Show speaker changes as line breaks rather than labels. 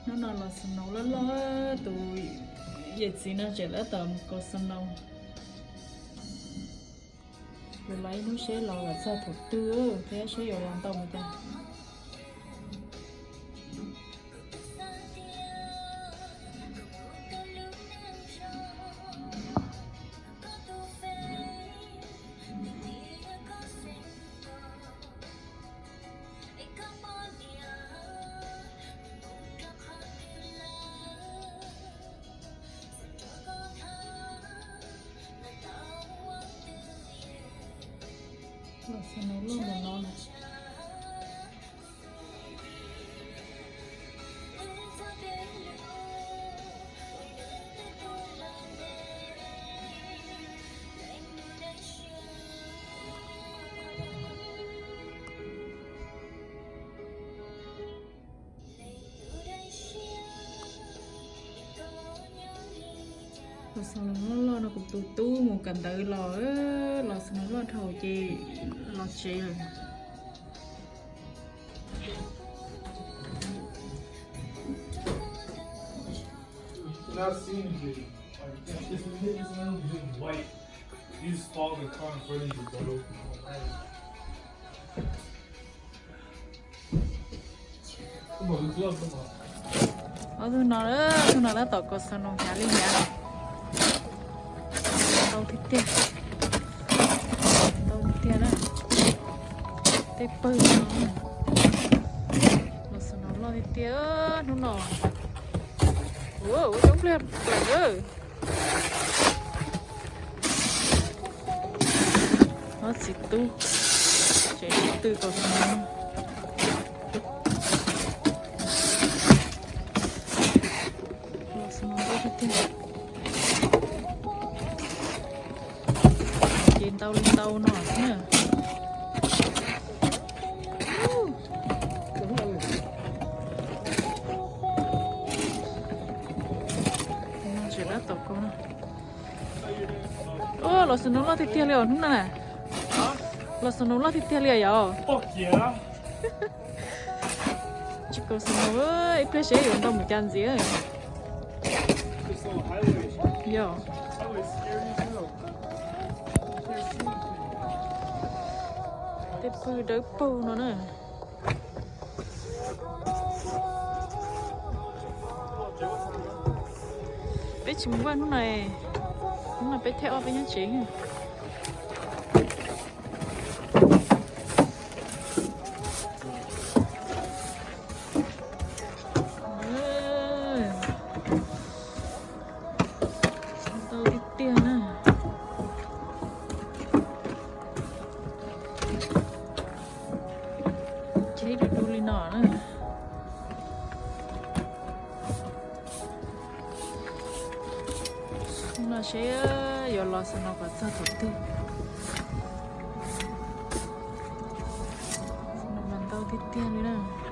nó nói là sân nấu lớn tụi vậy gì nó chỉ là tầm có sân nấu rồi lấy nó sẽ lò là sao thuộc tư thế sẽ有làm tông ta là sân nấu luôn là nó này rồi sau đó nó cũng tụt tu một cần tự lò lò sau đó thầu chị lò chị rồi
Not seeing it. Like, this room is white. You just follow the car in front of you, bro. Come on, look, come on.
thứ nào đó tao có sao nó khá linh nhá tao thích tiền đó tao bự nó sao nó lo thích tiền nó nọ wow giống lên ơi nó chỉ tu chạy từ còn nó trên tàu lên tàu nọ nữa nó chỉ đã tàu con ô lò sườn nấu lò thịt tia liều không nè lò sườn nấu lò thịt tia liều vậy
Fuck yeah.
chỉ có sườn nấu ấy bây giờ dùng tàu một chén gì ấy
This little highway.
yo
Highway scary as hell.
tép pư đỡ pư nó nè biết chúng quen lúc này biết theo với nhân chính tao đi tiền à chế được đu lên nọ nữa nó sẽ giờ lo xong nó có sao thật thế xong nó mình tao đi tiền đi nè